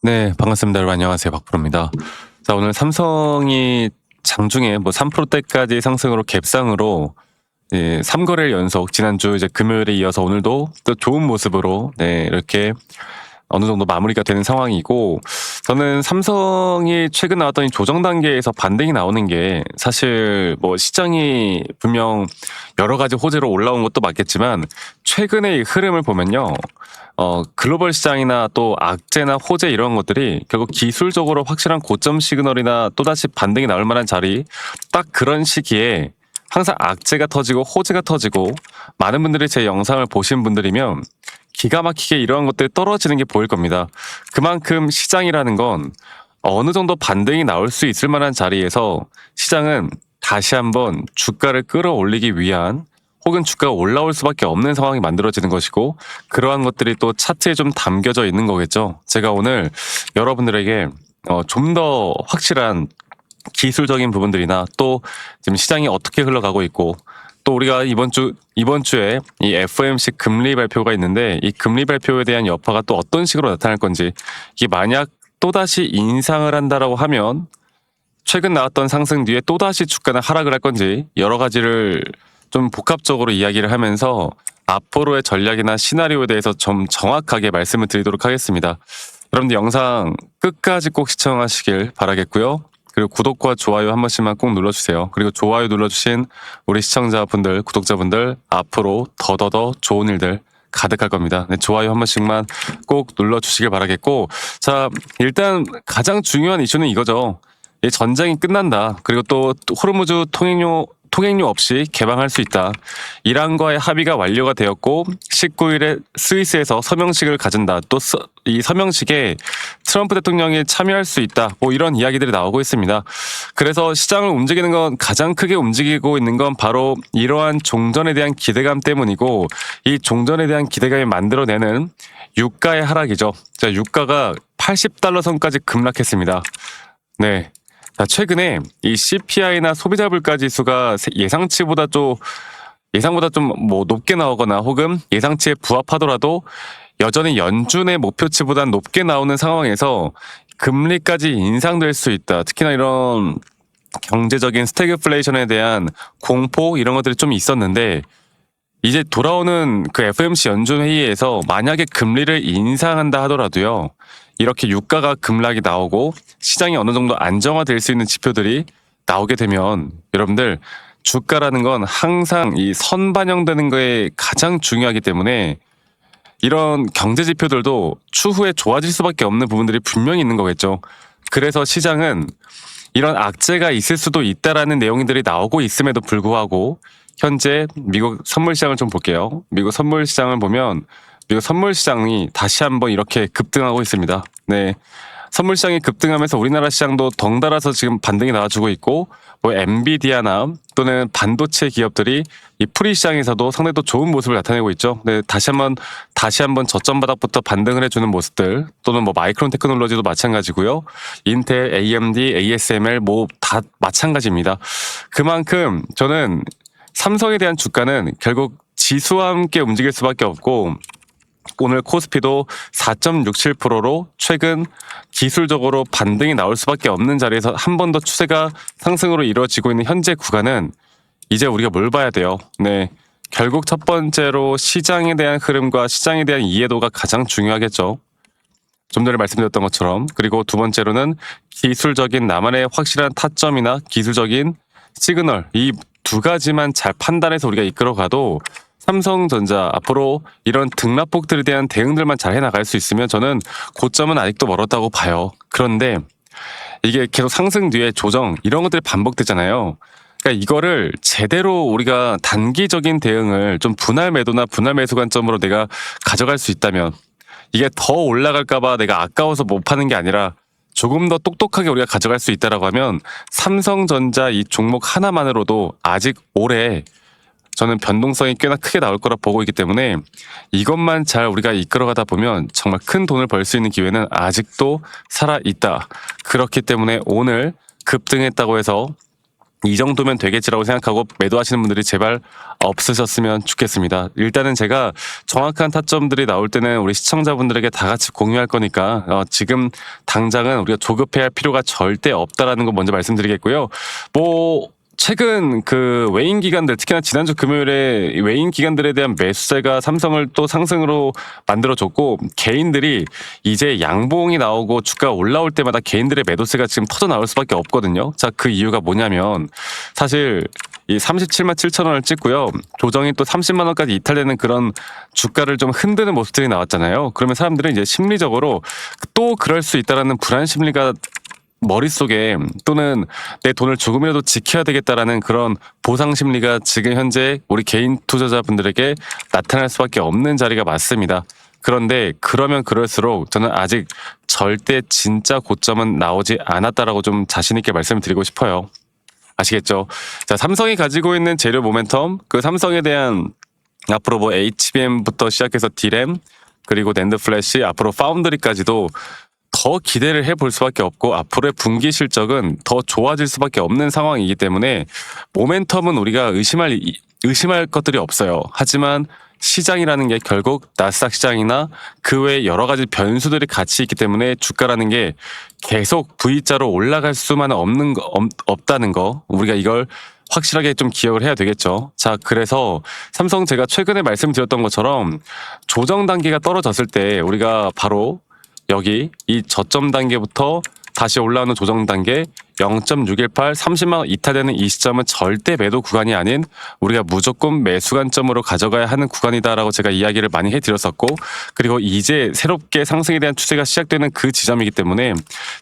네, 반갑습니다. 여러분 안녕하세요. 박프로입니다. 자, 오늘 삼성이 장중에 뭐 3%대까지 상승으로 갭상으로 3거래일 연속 지난주 이제 금요일에 이어서 오늘도 또 좋은 모습으로 이렇게 어느 정도 마무리가 되는 상황이고, 저는 삼성이 최근 나왔던 이 조정 단계에서 반등이 나오는 게 사실 뭐 시장이 분명 여러 가지 호재로 올라온 것도 맞겠지만, 최근의 이 흐름을 보면요. 글로벌 시장이나 또 악재나 호재 이런 것들이 결국 기술적으로 확실한 고점 시그널이나 또다시 반등이 나올 만한 자리, 딱 그런 시기에 항상 악재가 터지고 호재가 터지고, 많은 분들이 제 영상을 보신 분들이면 기가 막히게 이러한 것들이 떨어지는 게 보일 겁니다. 그만큼 시장이라는 건 어느 정도 반등이 나올 수 있을 만한 자리에서 시장은 다시 한번 주가를 끌어올리기 위한, 혹은 주가가 올라올 수밖에 없는 상황이 만들어지는 것이고, 그러한 것들이 또 차트에 좀 담겨져 있는 거겠죠. 제가 오늘 여러분들에게 좀 더 확실한 기술적인 부분들이나 또 지금 시장이 어떻게 흘러가고 있고, 또 우리가 이번 주에 이 FOMC 금리 발표가 있는데, 이 금리 발표에 대한 여파가 또 어떤 식으로 나타날 건지, 이게 만약 또다시 인상을 한다라고 하면 최근 나왔던 상승 뒤에 또다시 주가는 하락을 할 건지, 여러 가지를 좀 복합적으로 이야기를 하면서 앞으로의 전략이나 시나리오에 대해서 좀 정확하게 말씀을 드리도록 하겠습니다. 여러분들 영상 끝까지 꼭 시청하시길 바라겠고요. 그리고 구독과 좋아요 한 번씩만 꼭 눌러주세요. 그리고 좋아요 눌러주신 우리 시청자분들, 구독자분들, 앞으로 더더더 좋은 일들 가득할 겁니다. 네, 좋아요 한 번씩만 꼭 눌러주시길 바라겠고, 자, 일단 가장 중요한 이슈는 이거죠. 이 전쟁이 끝난다. 그리고 또 호르무즈 통행료 없이 개방할 수 있다. 이란과의 합의가 완료가 되었고 19일에 스위스에서 서명식을 가진다. 또 이 서명식에 트럼프 대통령이 참여할 수 있다. 뭐 이런 이야기들이 나오고 있습니다. 그래서 시장을 움직이는 건, 가장 크게 움직이고 있는 건 바로 이러한 종전에 대한 기대감 때문이고, 이 종전에 대한 기대감이 만들어내는 유가의 하락이죠. 자, 유가가 80달러 선까지 급락했습니다. 네. 자, 최근에 이 CPI나 소비자 물가 지수가 예상보다 좀 뭐 높게 나오거나, 혹은 예상치에 부합하더라도 여전히 연준의 목표치보다 높게 나오는 상황에서 금리까지 인상될 수 있다. 특히나 이런 경제적인 스태그플레이션에 대한 공포, 이런 것들이 좀 있었는데, 이제 돌아오는 그 FOMC 연준 회의에서 만약에 금리를 인상한다 하더라도요, 이렇게 유가가 급락이 나오고 시장이 어느 정도 안정화될 수 있는 지표들이 나오게 되면, 여러분들 주가라는 건 항상 이 선반영되는 거에 가장 중요하기 때문에, 이런 경제 지표들도 추후에 좋아질 수밖에 없는 부분들이 분명히 있는 거겠죠. 그래서 시장은 이런 악재가 있을 수도 있다라는 내용들이 나오고 있음에도 불구하고, 현재 미국 선물 시장을 좀 볼게요. 미국 선물 시장을 보면 미국 선물 시장이 다시 한번 이렇게 급등하고 있습니다. 네. 선물 시장이 급등하면서 우리나라 시장도 덩달아서 지금 반등이 나와주고 있고, 뭐 엔비디아나 또는 반도체 기업들이 이 프리 시장에서도 상당히 또 좋은 모습을 나타내고 있죠. 네, 다시 한번 저점 바닥부터 반등을 해주는 모습들, 또는 뭐 마이크론 테크놀로지도 마찬가지고요. 인텔, AMD, ASML 뭐 다 마찬가지입니다. 그만큼 저는 삼성에 대한 주가는 결국 지수와 함께 움직일 수밖에 없고, 오늘 코스피도 4.67%로 최근 기술적으로 반등이 나올 수밖에 없는 자리에서 한 번 더 추세가 상승으로 이루어지고 있는 현재 구간은, 이제 우리가 뭘 봐야 돼요? 네. 결국 첫 번째로 시장에 대한 흐름과 시장에 대한 이해도가 가장 중요하겠죠. 좀 전에 말씀드렸던 것처럼. 그리고 두 번째로는 기술적인 나만의 확실한 타점이나 기술적인 시그널, 이 두 가지만 잘 판단해서 우리가 이끌어가도 삼성전자 앞으로 이런 등락폭들에 대한 대응들만 잘 해나갈 수 있으면 저는 고점은 아직도 멀었다고 봐요. 그런데 이게 계속 상승 뒤에 조정, 이런 것들이 반복되잖아요. 그러니까 이거를 제대로 우리가 단기적인 대응을 좀 분할 매도나 분할 매수 관점으로 내가 가져갈 수 있다면, 이게 더 올라갈까봐 내가 아까워서 못 파는 게 아니라 조금 더 똑똑하게 우리가 가져갈 수 있다라고 하면, 삼성전자 이 종목 하나만으로도 아직 올해 저는 변동성이 꽤나 크게 나올 거라 보고 있기 때문에, 이것만 잘 우리가 이끌어가다 보면 정말 큰 돈을 벌 수 있는 기회는 아직도 살아있다. 그렇기 때문에 오늘 급등했다고 해서 이 정도면 되겠지라고 생각하고 매도하시는 분들이 제발 없으셨으면 좋겠습니다. 일단은 제가 정확한 타점들이 나올 때는 우리 시청자분들에게 다 같이 공유할 거니까 지금 당장은 우리가 조급해할 필요가 절대 없다라는 거 먼저 말씀드리겠고요. 최근 그 외인 기관들, 특히나 지난주 금요일에 외인 기관들에 대한 매수세가 삼성을 또 상승으로 만들어줬고, 개인들이 이제 양봉이 나오고 주가가 올라올 때마다 개인들의 매도세가 지금 터져 나올 수밖에 없거든요. 자, 그 이유가 뭐냐면 사실 이 37만 7천 원을 찍고요. 조정이 또 30만 원까지 이탈되는 그런 주가를 좀 흔드는 모습들이 나왔잖아요. 그러면 사람들은 이제 심리적으로 또 그럴 수 있다라는 불안 심리가 머릿속에, 또는 내 돈을 조금이라도 지켜야 되겠다라는 그런 보상 심리가 지금 현재 우리 개인 투자자분들에게 나타날 수밖에 없는 자리가 맞습니다. 그런데 그러면 그럴수록 저는 아직 절대 진짜 고점은 나오지 않았다라고 좀 자신 있게 말씀을 드리고 싶어요. 아시겠죠? 자, 삼성이 가지고 있는 재료 모멘텀, 그 삼성에 대한 앞으로 뭐 HBM부터 시작해서 D램, 그리고 낸드 플래시, 앞으로 파운드리까지도 더 기대를 해볼 수밖에 없고, 앞으로의 분기 실적은 더 좋아질 수밖에 없는 상황이기 때문에 모멘텀은 우리가 의심할 것들이 없어요. 하지만 시장이라는 게 결국 나스닥 시장이나 그 외에 여러 가지 변수들이 같이 있기 때문에 주가라는 게 계속 V자로 올라갈 수만 없다는 거, 우리가 이걸 확실하게 좀 기억을 해야 되겠죠. 자, 그래서 삼성, 제가 최근에 말씀드렸던 것처럼 조정 단계가 떨어졌을 때 우리가 바로 여기 이 저점 단계부터 다시 올라오는 조정 단계 0.618, 30만 원 이탈되는 이 시점은 절대 매도 구간이 아닌 우리가 무조건 매수 관점으로 가져가야 하는 구간이다라고 제가 이야기를 많이 해드렸었고, 그리고 이제 새롭게 상승에 대한 추세가 시작되는 그 지점이기 때문에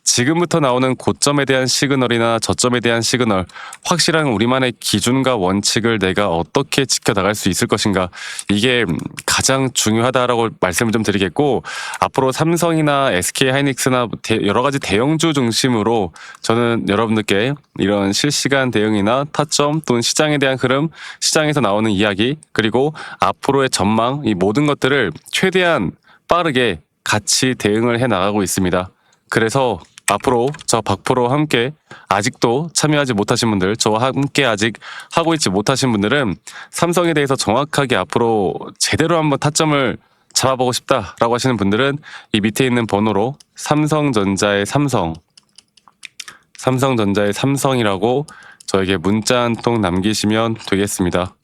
지금부터 나오는 고점에 대한 시그널이나 저점에 대한 시그널, 확실한 우리만의 기준과 원칙을 내가 어떻게 지켜나갈 수 있을 것인가, 이게 가장 중요하다라고 말씀을 좀 드리겠고, 앞으로 삼성이나 SK하이닉스나 여러 가지 대형주 중심으로 저는 여러분들께 이런 실시간 대응이나 타점 또는 시장에 대한 흐름, 시장에서 나오는 이야기, 그리고 앞으로의 전망, 이 모든 것들을 최대한 빠르게 같이 대응을 해 나가고 있습니다. 그래서 앞으로 저 박프로와 함께 아직도 참여하지 못하신 분들, 저와 함께 아직 하고 있지 못하신 분들은 삼성에 대해서 정확하게 앞으로 제대로 한번 타점을 잡아보고 싶다라고 하시는 분들은 이 밑에 있는 번호로 삼성전자의 삼성이라고 저에게 문자 한 통 남기시면 되겠습니다.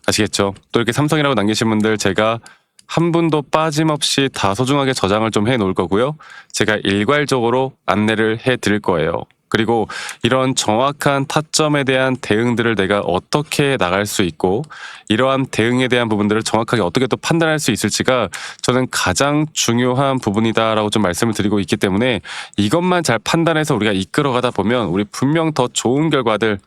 아시겠죠? 또 이렇게 삼성이라고 남기신 분들 제가 한 분도 빠짐없이 다 소중하게 저장을 좀 해 놓을 거고요. 제가 일괄적으로 안내를 해 드릴 거예요. 그리고 이런 정확한 타점에 대한 대응들을 내가 어떻게 나갈 수 있고, 이러한 대응에 대한 부분들을 정확하게 어떻게 또 판단할 수 있을지가 저는 가장 중요한 부분이다라고 좀 말씀을 드리고 있기 때문에, 이것만 잘 판단해서 우리가 이끌어가다 보면 우리 분명 더 좋은 결과들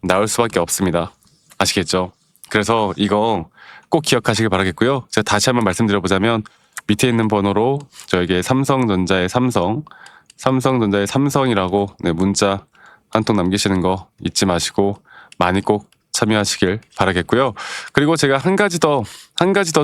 나올 수밖에 없습니다. 아시겠죠? 그래서 이거 꼭 기억하시길 바라겠고요. 제가 다시 한번 말씀드려보자면 밑에 있는 번호로 저에게 삼성전자의 삼성이라고 문자 한 통 남기시는 거 잊지 마시고 많이 꼭 참여하시길 바라겠고요. 그리고 제가 한 가지 더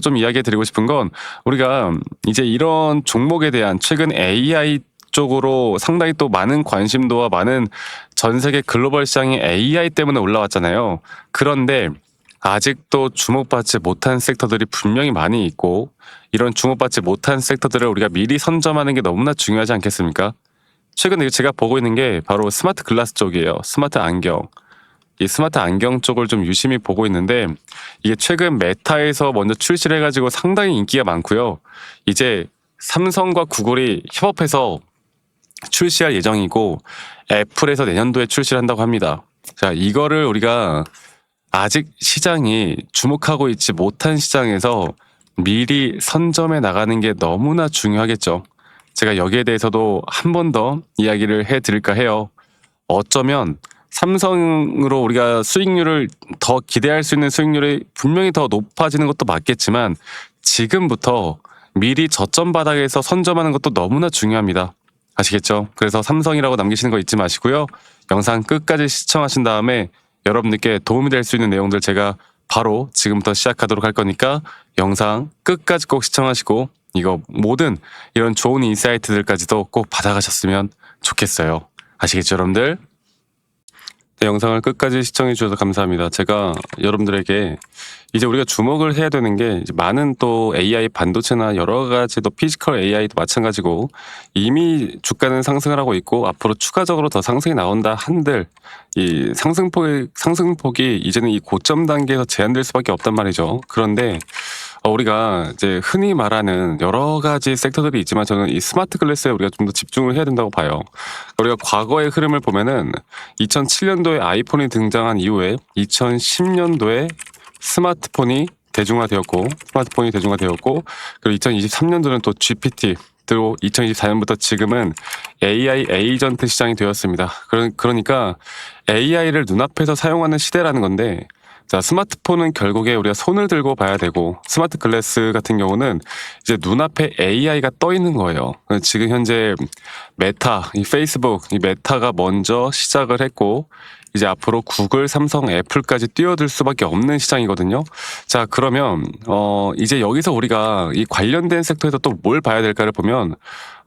좀 이야기해 드리고 싶은 건, 우리가 이제 이런 종목에 대한 최근 AI 쪽으로 상당히 또 많은 관심도와 많은 전 세계 글로벌 시장이 AI 때문에 올라왔잖아요. 그런데 아직도 주목받지 못한 섹터들이 분명히 많이 있고, 이런 주목받지 못한 섹터들을 우리가 미리 선점하는 게 너무나 중요하지 않겠습니까? 최근에 제가 보고 있는 게 바로 스마트 글라스 쪽이에요. 스마트 안경. 이 스마트 안경 쪽을 좀 유심히 보고 있는데, 이게 최근 메타에서 먼저 출시를 해가지고 상당히 인기가 많고요. 이제 삼성과 구글이 협업해서 출시할 예정이고, 애플에서 내년도에 출시를 한다고 합니다. 자, 이거를 우리가 아직 시장이 주목하고 있지 못한 시장에서 미리 선점해 나가는 게 너무나 중요하겠죠. 제가 여기에 대해서도 한 번 더 이야기를 해드릴까 해요. 어쩌면 삼성으로 우리가 수익률을 더 기대할 수 있는 수익률이 분명히 더 높아지는 것도 맞겠지만, 지금부터 미리 저점 바닥에서 선점하는 것도 너무나 중요합니다. 아시겠죠? 그래서 삼성이라고 남기시는 거 잊지 마시고요. 영상 끝까지 시청하신 다음에 여러분들께 도움이 될 수 있는 내용들 제가 바로 지금부터 시작하도록 할 거니까 영상 끝까지 꼭 시청하시고, 이거 모든 이런 좋은 인사이트들까지도 꼭 받아가셨으면 좋겠어요. 아시겠죠, 여러분들? 네, 영상을 끝까지 시청해 주셔서 감사합니다. 제가 여러분들에게 이제 우리가 주목을 해야 되는 게 이제 많은 또 AI 반도체나 여러 가지 또 피지컬 AI도 마찬가지고 이미 주가는 상승을 하고 있고 앞으로 추가적으로 더 상승이 나온다 한들 이 상승폭이 이제는 이 고점 단계에서 제한될 수밖에 없단 말이죠. 그런데 우리가 이제 흔히 말하는 여러 가지 섹터들이 있지만 저는 이 스마트 글래스에 우리가 좀 더 집중을 해야 된다고 봐요. 우리가 과거의 흐름을 보면은 2007년도에 아이폰이 등장한 이후에 2010년도에 스마트폰이 대중화되었고 그리고 2023년도는 또 GPT 또 2024년부터 지금은 AI 에이전트 시장이 되었습니다. 그러니까 AI를 눈앞에서 사용하는 시대라는 건데 자, 스마트폰은 결국에 우리가 손을 들고 봐야 되고 스마트 글래스 같은 경우는 이제 눈앞에 AI가 떠 있는 거예요. 지금 현재 메타, 이 페이스북, 이 메타가 먼저 시작을 했고 이제 앞으로 구글, 삼성, 애플까지 뛰어들 수밖에 없는 시장이거든요. 자, 그러면 이제 여기서 우리가 이 관련된 섹터에서 또 뭘 봐야 될까를 보면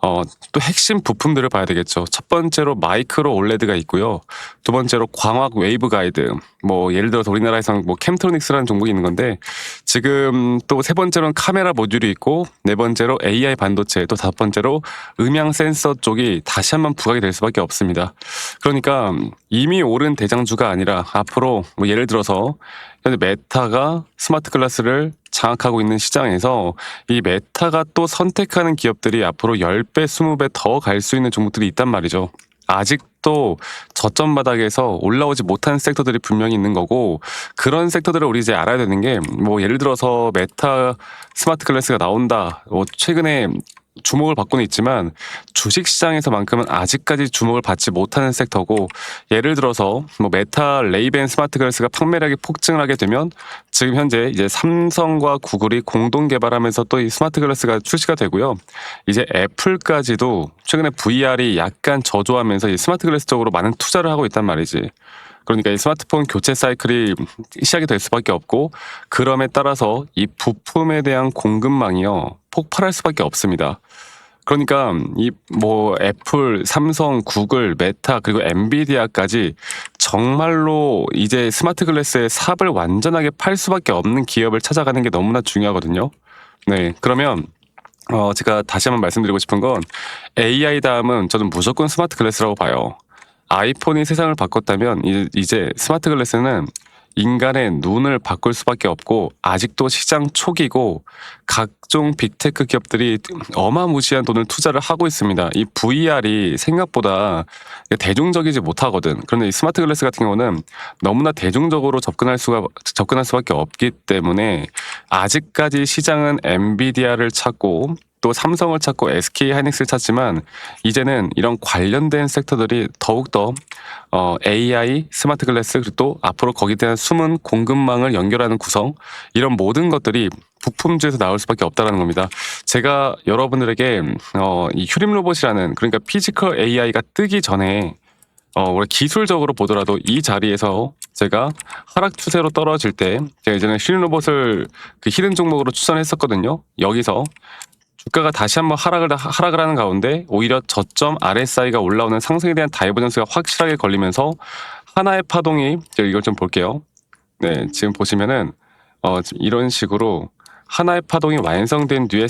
또 핵심 부품들을 봐야 되겠죠. 첫 번째로 마이크로 올레드가 있고요. 두 번째로 광학 웨이브 가이드. 뭐 예를 들어서 우리나라에서는 뭐 캠트로닉스라는 종목이 있는 건데 지금 또 세 번째로는 카메라 모듈이 있고 네 번째로 AI 반도체 또 다섯 번째로 음향 센서 쪽이 다시 한번 부각이 될 수밖에 없습니다. 그러니까 이미 오른 대장주가 아니라 앞으로 뭐 예를 들어서 현재 메타가 스마트 글라스를 장악하고 있는 시장에서 이 메타가 또 선택하는 기업들이 앞으로 10배, 20배 더 갈 수 있는 종목들이 있단 말이죠. 아직도 저점 바닥에서 올라오지 못한 섹터들이 분명히 있는 거고 그런 섹터들을 우리 이제 알아야 되는 게 뭐 예를 들어서 메타 스마트 글래스가 나온다. 뭐 최근에 주목을 받고는 있지만 주식시장에서만큼은 아직까지 주목을 받지 못하는 섹터고 예를 들어서 뭐 메타 레이벤 스마트 글래스가 판매량이 폭증을 하게 되면 지금 현재 이제 삼성과 구글이 공동 개발하면서 또 이 스마트 글래스가 출시가 되고요. 이제 애플까지도 최근에 VR이 약간 저조하면서 이 스마트 글래스 쪽으로 많은 투자를 하고 있단 말이지. 그러니까 이 스마트폰 교체 사이클이 시작이 될 수밖에 없고 그럼에 따라서 이 부품에 대한 공급망이요 폭발할 수밖에 없습니다. 그러니까 이 뭐 애플, 삼성, 구글, 메타 그리고 엔비디아까지 정말로 이제 스마트 글래스의 삽을 완전하게 팔 수밖에 없는 기업을 찾아가는 게 너무나 중요하거든요. 네, 그러면 제가 다시 한번 말씀드리고 싶은 건 AI 다음은 저는 무조건 스마트 글래스라고 봐요. 아이폰이 세상을 바꿨다면 이제 스마트 글래스는 인간의 눈을 바꿀 수밖에 없고 아직도 시장 초기고 각종 빅테크 기업들이 어마무시한 돈을 투자를 하고 있습니다. 이 VR이 생각보다 대중적이지 못하거든. 그런데 이 스마트 글래스 같은 경우는 너무나 대중적으로 접근할 수밖에 없기 때문에 아직까지 시장은 엔비디아를 찾고 또 삼성을 찾고 SK 하이닉스를 찾지만 이제는 이런 관련된 섹터들이 더욱더 AI, 스마트 글래스 그리고 또 앞으로 거기에 대한 숨은 공급망을 연결하는 구성 이런 모든 것들이 부품주에서 나올 수밖에 없다는 겁니다. 제가 여러분들에게 이 휴림 로봇이라는 그러니까 피지컬 AI가 뜨기 전에 우리 기술적으로 보더라도 이 자리에서 제가 하락 추세로 떨어질 때 제가 예전에 휴림 로봇을 그 히든 종목으로 추천했었거든요. 여기서 주가가 다시 한번 하락을 하는 가운데 오히려 저점 RSI가 올라오는 상승에 대한 다이버전스가 확실하게 걸리면서 하나의 파동이 제가 이걸 좀 볼게요. 네, 지금 보시면은 지금 이런 식으로 하나의 파동이 완성된 뒤에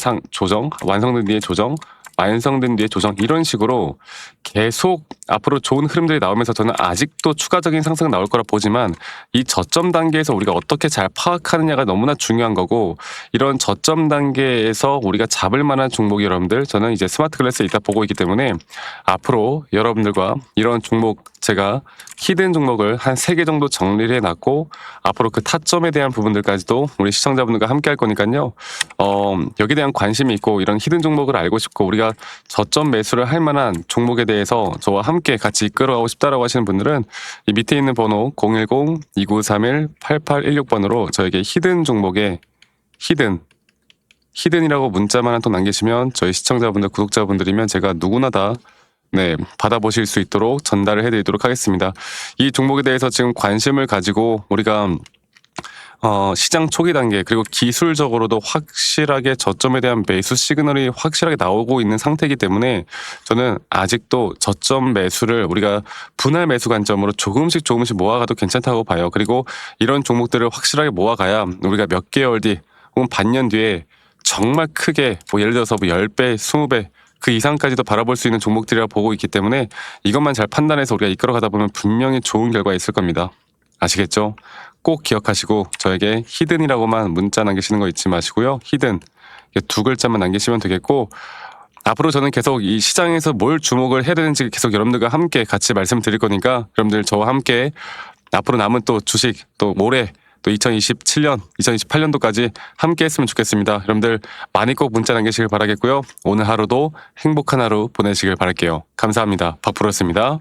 완성된 뒤에 조정, 완성된 뒤에 조정 이런 식으로 계속 앞으로 좋은 흐름들이 나오면서 저는 아직도 추가적인 상승은 나올 거라 보지만 이 저점 단계에서 우리가 어떻게 잘 파악하느냐가 너무나 중요한 거고 이런 저점 단계에서 우리가 잡을 만한 종목이 여러분들 저는 이제 스마트 글래스에 있다 보고 있기 때문에 앞으로 여러분들과 이런 종목 제가 히든 종목을 한 3개 정도 정리를 해놨고 앞으로 그 타점에 대한 부분들까지도 우리 시청자분들과 함께 할 거니까요. 여기에 대한 관심이 있고 이런 히든 종목을 알고 싶고 우리가 저점 매수를 할 만한 종목에 대해서 저와 함께 같이 이끌어가고 싶다라고 하시는 분들은 이 밑에 있는 번호 010-2931-8816번으로 저에게 히든 종목에 히든이라고 문자만 한 통 남기시면 저희 시청자분들 구독자분들이면 제가 누구나 다 받아보실 수 있도록 전달을 해드리도록 하겠습니다. 이 종목에 대해서 지금 관심을 가지고 우리가 시장 초기 단계 그리고 기술적으로도 확실하게 저점에 대한 매수 시그널이 확실하게 나오고 있는 상태이기 때문에 저는 아직도 저점 매수를 우리가 분할 매수 관점으로 조금씩 모아가도 괜찮다고 봐요. 그리고 이런 종목들을 확실하게 모아가야 우리가 몇 개월 뒤 혹은 반년 뒤에 정말 크게 뭐 예를 들어서 뭐 10배, 20배 그 이상까지도 바라볼 수 있는 종목들이라 보고 있기 때문에 이것만 잘 판단해서 우리가 이끌어가다 보면 분명히 좋은 결과가 있을 겁니다. 아시겠죠? 꼭 기억하시고 저에게 히든이라고만 문자 남기시는 거 잊지 마시고요. 히든 두 글자만 남기시면 되겠고 앞으로 저는 계속 이 시장에서 뭘 주목을 해야 되는지 계속 여러분들과 함께 같이 말씀드릴 거니까 여러분들 저와 함께 앞으로 남은 또 주식 또 올해 또 2027년, 2028년도까지 함께 했으면 좋겠습니다. 여러분들 많이 꼭 문자 남기시길 바라겠고요. 오늘 하루도 행복한 하루 보내시길 바랄게요. 감사합니다. 박프로였습니다.